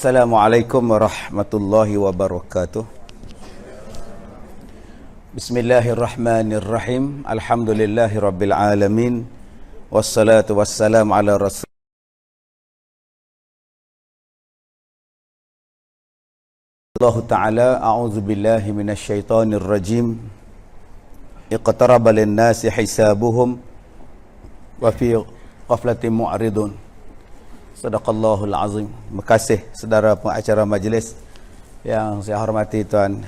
Assalamualaikum warahmatullahi wabarakatuh. Bismillahirrahmanirrahim. Alhamdulillahi rabbil alamin. Wassalatu wassalamu ala rasul. Allah Ta'ala, a'udzu billahi minasyaitonir rajim. Iqtaraba lin-nasi hisabuhum wa fi ghaflatin mu'ridun. Sadaqallahul azim. Terima kasih saudara pengacara majlis yang saya hormati Tuan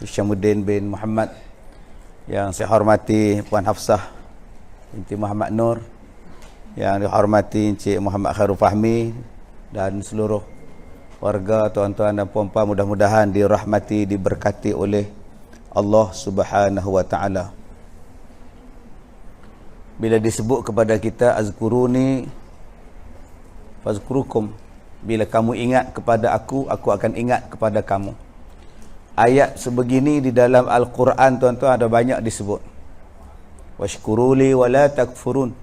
Hishamuddin bin Muhammad, yang saya hormati Puan Hafsah binti Muhammad Nur, yang dihormati Encik Muhammad Khairul Fahmi, dan seluruh warga, tuan-tuan dan puan-puan, mudah-mudahan dirahmati, diberkati oleh Allah Subhanahu wa taala. Bila disebut kepada kita azkuruni fazkurukum, bila kamu ingat kepada aku akan ingat kepada kamu. Ayat sebegini di dalam Al-Quran, tuan-tuan, ada banyak disebut. Washkuruli wa la takfurun,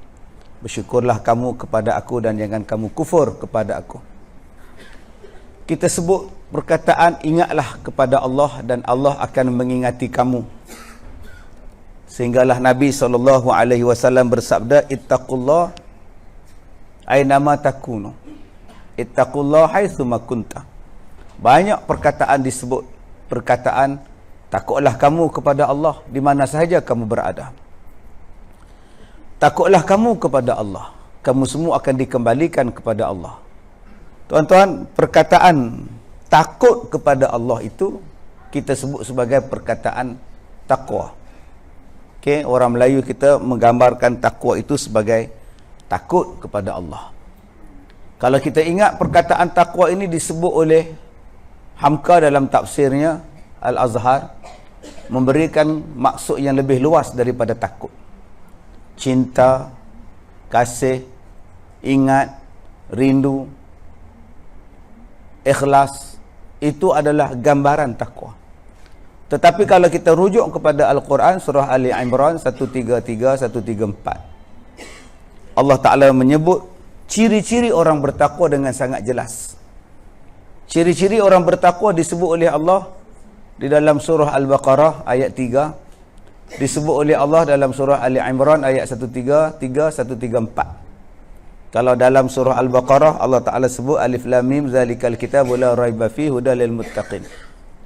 bersyukurlah kamu kepada aku dan jangan kamu kufur kepada aku. Kita sebut perkataan ingatlah kepada Allah dan Allah akan mengingati kamu. Sehinggalah Nabi SAW bersabda, ittaqullah aynama takunu, ittaqullah haitsuma kunta. Banyak perkataan disebut, perkataan takutlah kamu kepada Allah di mana sahaja kamu berada. Takutlah kamu kepada Allah, kamu semua akan dikembalikan kepada Allah. Tuan-tuan, perkataan takut kepada Allah itu kita sebut sebagai perkataan takwa. Okey, orang Melayu kita menggambarkan takwa itu sebagai takut kepada Allah. Kalau kita ingat perkataan takwa ini disebut oleh Hamka dalam tafsirnya Al-Azhar, memberikan maksud yang lebih luas daripada takut. Cinta, kasih, ingat, rindu, ikhlas, itu adalah gambaran takwa. Tetapi kalau kita rujuk kepada Al-Quran, surah Ali Imran 133, 134, Allah Ta'ala menyebut ciri-ciri orang bertakwa dengan sangat jelas. Ciri-ciri orang bertakwa disebut oleh Allah di dalam surah Al-Baqarah ayat 3, disebut oleh Allah dalam surah Ali Imran ayat 133, 134. Kalau dalam surah Al-Baqarah Allah Ta'ala sebut alif lam mim zalikal kitabu la raiba fihi hudal lil muttaqin.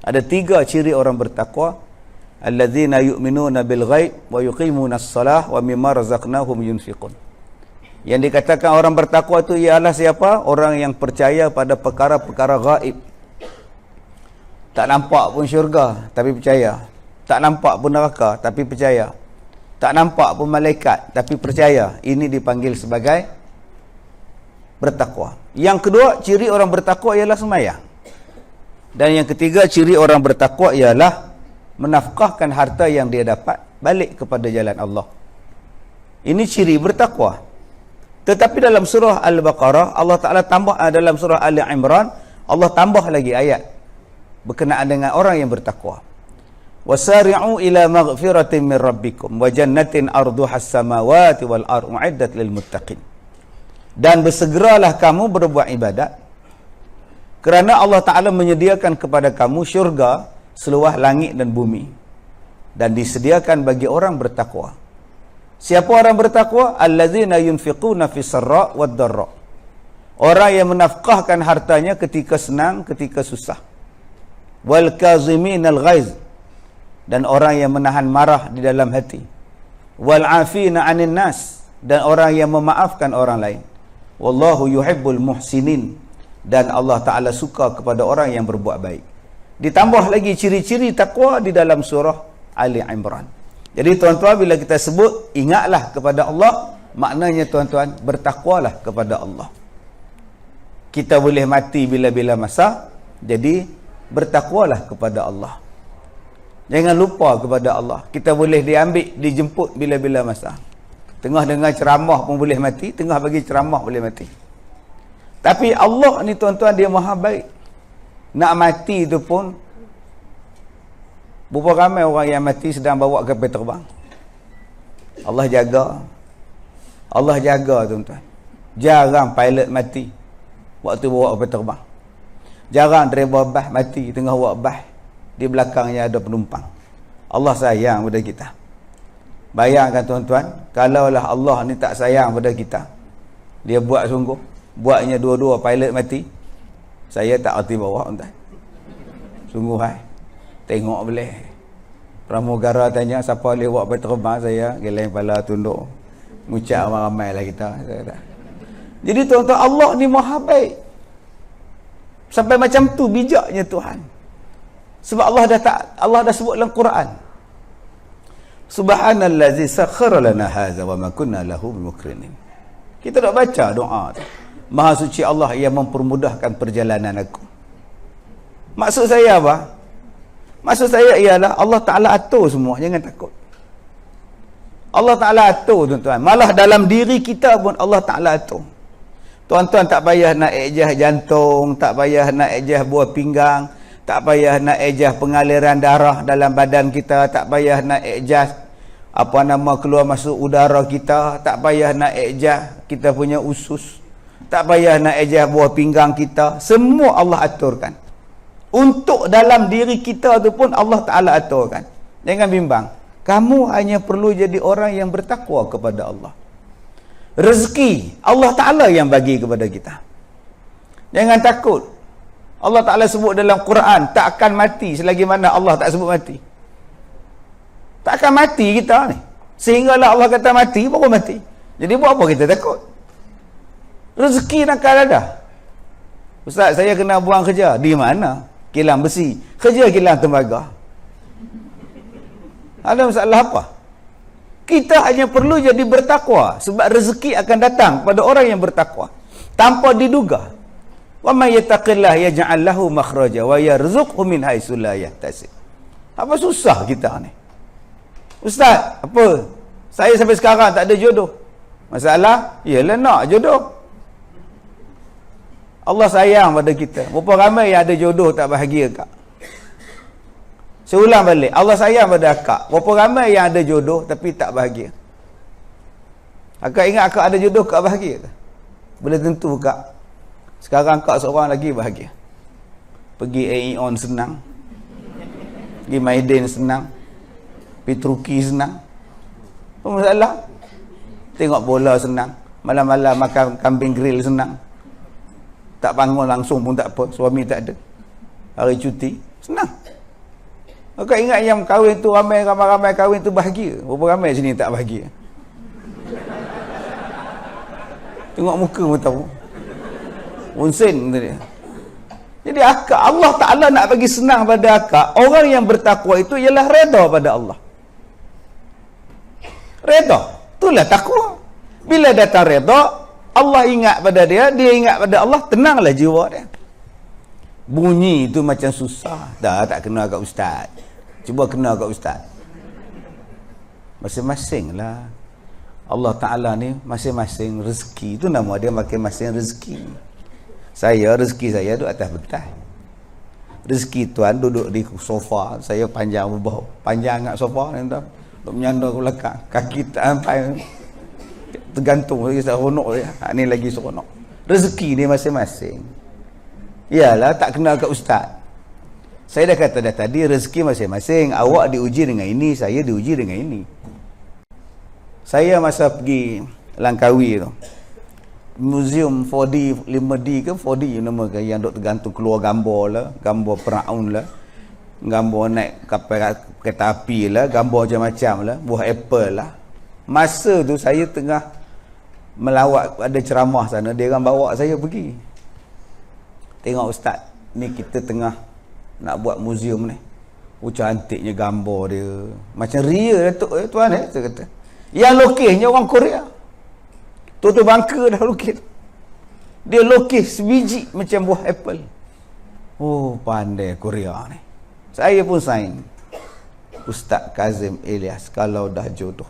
Ada 3 ciri orang bertakwa. Alladzina yu'minuna bil ghaib wa yuqimunas shalah wa mimma razaqnahum yunfiqun. Yang dikatakan orang bertakwa itu ialah siapa? Orang yang percaya pada perkara-perkara gaib. Tak nampak pun syurga tapi percaya. Tak nampak pun neraka tapi percaya. Tak nampak pun malaikat tapi percaya. Ini dipanggil sebagai bertakwa. Yang kedua, ciri orang bertakwa ialah sembahyang. Dan yang ketiga, ciri orang bertakwa ialah menafkahkan harta yang dia dapat balik kepada jalan Allah. Ini ciri bertakwa. Tetapi dalam surah Al-Baqarah Allah Ta'ala tambah, dalam surah Ali Imran Allah tambah lagi ayat berkenaan dengan orang yang bertakwa. Wasari'u ila maghfiratin min rabbikum wa jannatin arduha as-samawati wal ardu u'iddat lil muttaqin. Dan bersegeralah kamu berbuat ibadat kerana Allah Ta'ala menyediakan kepada kamu syurga seluas langit dan bumi, dan disediakan bagi orang bertakwa. Siapa orang bertakwa? Allazina yunfiquna fis sarra wad dharra. Orang yang menafkahkan hartanya ketika senang, ketika susah. Wal kaziminal ghaiz, dan orang yang menahan marah di dalam hati. Wal afina 'anil nas, dan orang yang memaafkan orang lain. Wallahu yuhibbul muhsinin, dan Allah Ta'ala suka kepada orang yang berbuat baik. Ditambah lagi ciri-ciri takwa di dalam surah Ali Imran. Jadi tuan-tuan, bila kita sebut ingatlah kepada Allah, maknanya tuan-tuan bertakwalah kepada Allah. Kita boleh mati bila-bila masa, jadi bertakwalah kepada Allah. Jangan lupa kepada Allah. Kita boleh diambil, dijemput bila-bila masa. Tengah dengar ceramah pun boleh mati, tengah bagi ceramah boleh mati. Tapi Allah ni tuan-tuan, dia maha baik. Nak mati tu pun, berapa ramai orang yang mati sedang bawa kapal terbang. Allah jaga. Allah jaga tuan-tuan. Jarang pilot mati waktu bawa kapal terbang. Jarang driver bas mati tengah buat bas, di belakangnya ada penumpang. Allah sayang pada kita. Bayangkan tuan-tuan, kalaulah Allah ni tak sayang pada kita, dia buat sungguh, buatnya dua-dua pilot mati, saya tak erti bawah tuan. Sungguh tengok boleh. Pramugara tanya siapa boleh buat peterbang, saya geleng kepala tunduk, ngucap ramai lah kita. Jadi tuan-tuan, Allah ni maha baik. Sampai macam tu bijaknya Tuhan. Sebab Allah dah sebut dalam Quran. Subhanallazi sakhkhara lana hadza wa ma kunna lahu bimukrinin. Kita dah baca doa tu. Maha suci Allah yang mempermudahkan perjalanan aku. Maksud saya apa? Maksud saya ialah Allah Ta'ala atur semua, jangan takut. Allah Ta'ala atur tuan-tuan. Malah dalam diri kita pun Allah Ta'ala atur. Tuan-tuan tak payah nak ejah jantung, tak payah nak ejah buah pinggang, tak payah nak ejah pengaliran darah dalam badan kita, tak payah nak ejah keluar masuk udara kita, tak payah nak ejah kita punya usus, tak payah nak ejah buah pinggang kita, semua Allah aturkan. Untuk dalam diri kita tu pun Allah Ta'ala aturkan. Jangan bimbang, kamu hanya perlu jadi orang yang bertakwa kepada Allah. Rezeki Allah Ta'ala yang bagi kepada kita. Jangan takut. Allah Ta'ala sebut dalam Quran, tak akan mati selagi mana Allah tak sebut mati. Tak akan mati kita ni. Sehinggalah Allah kata mati, baru mati. Jadi buat apa kita takut? Rezeki nak ada. Ustaz, saya kena buang kerja. Di mana? Kilang besi. Kerja kilang tembaga. Ada masalah apa? Kita hanya perlu jadi bertakwa, sebab rezeki akan datang pada orang yang bertakwa tanpa diduga. Wa may yattaqillah yaj'al lahu makhraja wa yarzuqhu min haitsu la yahtasib. Apa susah kita ni? Ustaz, apa? Saya sampai sekarang tak ada jodoh. Masalah ialah nak jodoh. Allah sayang pada kita. Berapa ramai yang ada jodoh tak bahagia kak? Saya ulang balik, Allah sayang pada akak. Berapa ramai yang ada jodoh tapi tak bahagia? Akak ingat akak ada jodoh, akak bahagia ke? Boleh tentu kak. Sekarang kak seorang lagi bahagia. Pergi Aeon senang, pergi Maiden senang, pergi Turki senang. Apa masalah? Tengok bola senang, malam-malam makan kambing grill senang. Tak bangun langsung pun tak apa, suami tak ada, hari cuti, senang. Kau ingat yang kahwin tu ramai kahwin tu bahagia? Berapa ramai sini tak bahagia? Tengok muka pun tahu. Unsen dia. Jadi akak, Allah Ta'ala nak bagi senang pada akak. Orang yang bertakwa itu ialah reda pada Allah. Reda, itulah takwa. Bila datang reda, Allah ingat pada dia, dia ingat pada Allah, tenanglah jiwa dia. Bunyi itu macam susah. Tak kena kat ustaz. Cuba kena kat ustaz. Masing-masing lah. Allah Ta'ala ni masing-masing rezeki. Itu nama dia masing-masing rezeki. Rezeki saya duduk atas betas. Rezeki tuan duduk di sofa. Saya panjang berbau. Panjang kat sofa ni tuan. Duduk menyandar ke belakang. Kaki tak sampai. Tergantung lagi seronok dia. Ni lagi seronok. Rezeki ni masing-masing. Yalah, tak kenal kat ustaz. Saya dah kata dah tadi, rezeki masing-masing. Awak diuji dengan ini, saya diuji dengan ini. Saya masa pergi Langkawi tu, museum 4D, 5D ke 4D nama ke, yang duk tergantung keluar gambar lah, gambar Firaun lah, gambar naik kapal kereta api lah, gambar macam-macam lah, buah apple lah. Masa tu saya tengah melawat, ada ceramah sana, dia orang bawa saya pergi. Tengok ustaz, ni kita tengah nak buat museum ni. Cantiknya gambar dia. Macam real Datuk tuan saya kata. Yang lukisnya orang Korea. Tuan bangka dah lukis. Dia lukis sebiji macam buah apple. Oh, pandai Korea ni. Saya pun sign. Ustaz Kazim Ilyas kalau dah jodoh.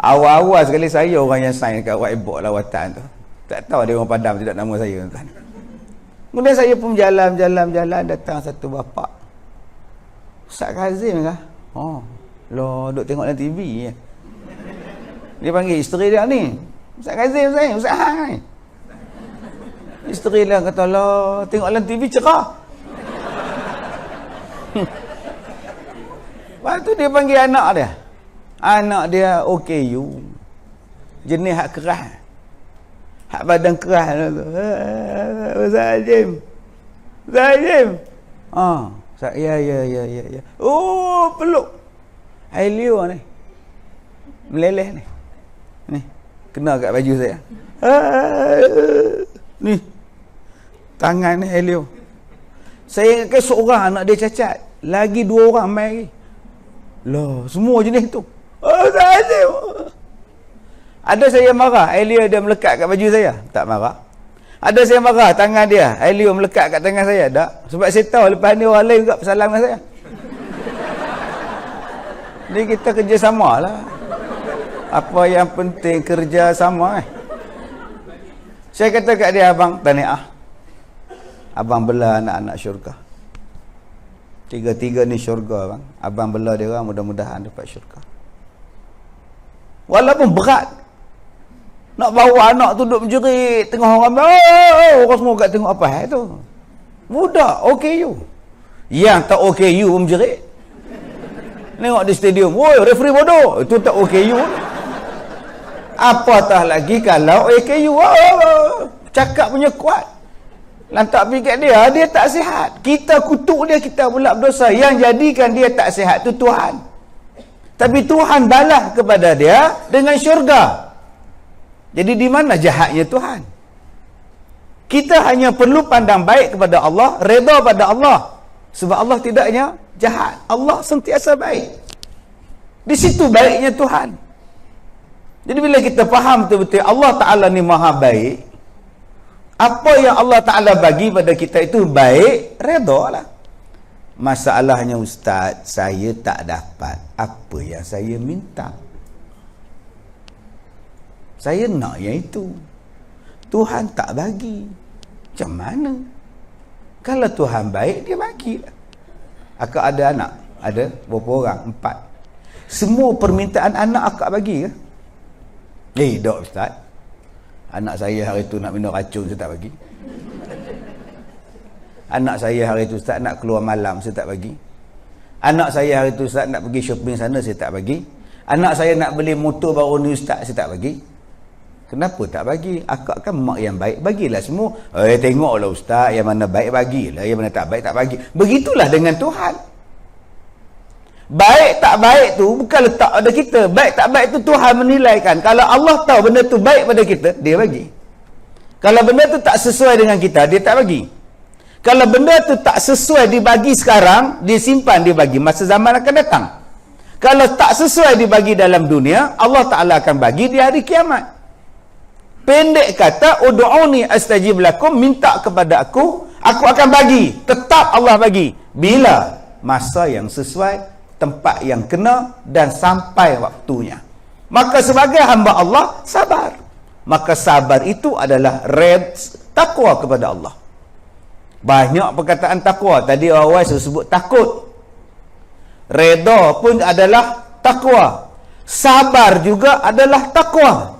Awal-awal sekali saya orang yang sign kat whiteboard lawatan tu. Tak tahu dia orang Padang tidak nama saya tuan. Kemudian saya pun jalan datang satu bapa. Ustaz Kazim kah? Oh, loh duk tengok dalam TV ya. Dia panggil isteri dia ni. Ustaz Kazim saya, Ustaz Hai. Isteri lah kata, lah, tengok dalam TV cerah. Lepas tu dia panggil anak dia. Anak dia OKU. Jenis hak keras. Hak badan keras. Zalim. Ya. Oh, peluk. Ailio ni. Meleleh ni. Ni. Kena kat baju saya. Ni. Tangan ni Ailio. Saya ingatkan seorang anak dia cacat. Lagi 2 orang main lagi. Loh, semua jenis tu. Zalim. Ada saya marah, Ailio dia melekat kat baju saya. Tak marah. Ada saya marah, tangan dia, Ailio melekat kat tangan saya. Tak. Sebab saya tahu lepas ni orang lain juga bersalam dengan saya. Ni kita kerjasama lah. Apa yang penting kerjasama Saya kata kat dia, abang tahniah. Abang bela anak-anak syurga. 3 ni syurga bang. Abang bela dia orang, mudah-mudahan dapat syurga. Walaupun berat. Nak bawa anak tu duduk menjerit tengah orang orang semua kat tengok apa tu. Budak OKU. Yang tak OKU menjerit. Tengok di stadium, woi referee bodoh. Itu tak OKU. Apatah lagi kalau OKU. Cakap punya kuat. Lantak fikir dia tak sihat. Kita kutuk dia, kita pula berdosa. Yang jadikan dia tak sihat tu Tuhan. Tapi Tuhan balas kepada dia dengan syurga. Jadi di mana jahatnya Tuhan? Kita hanya perlu pandang baik kepada Allah, redha pada Allah. Sebab Allah tidaknya jahat. Allah sentiasa baik. Di situ baiknya Tuhan. Jadi bila kita faham betul-betul Allah Ta'ala ni maha baik, apa yang Allah Ta'ala bagi pada kita itu baik, redha lah. Masalahnya ustaz, saya tak dapat apa yang saya minta. Saya nak yang itu. Tuhan tak bagi. Macam mana? Kalau Tuhan baik, dia bagi. Akak ada anak? Ada berapa orang? 4. Semua permintaan anak akak bagi ke? Tak ustaz. Anak saya hari tu nak minum racun, saya tak bagi. Anak saya hari tu ustaz nak keluar malam, saya tak bagi. Anak saya hari tu ustaz nak pergi shopping sana, saya tak bagi. Anak saya nak beli motor baru ni ustaz, saya tak bagi. Kenapa tak bagi? Akak kan mak yang baik, bagilah semua. Tengoklah ustaz, yang mana baik bagilah, yang mana tak baik tak bagi. Begitulah dengan Tuhan. Baik tak baik tu bukan letak pada kita. Baik tak baik tu Tuhan menilaikan. Kalau Allah tahu benda tu baik pada kita, dia bagi. Kalau benda tu tak sesuai dengan kita, dia tak bagi. Kalau benda tu tak sesuai dibagi sekarang, dia simpan, dia bagi masa zaman akan datang. Kalau tak sesuai dibagi dalam dunia, Allah Ta'ala akan bagi di hari kiamat. Pendek kata, ud'uni astajib lakum, minta kepada aku akan bagi. Tetap Allah bagi. Bila? Masa yang sesuai, tempat yang kena, dan sampai waktunya. Maka sebagai hamba Allah, sabar. Maka sabar itu adalah takwa kepada Allah. Banyak perkataan takwa. Tadi awal saya sebut takut. Redha pun adalah takwa. Sabar juga adalah takwa.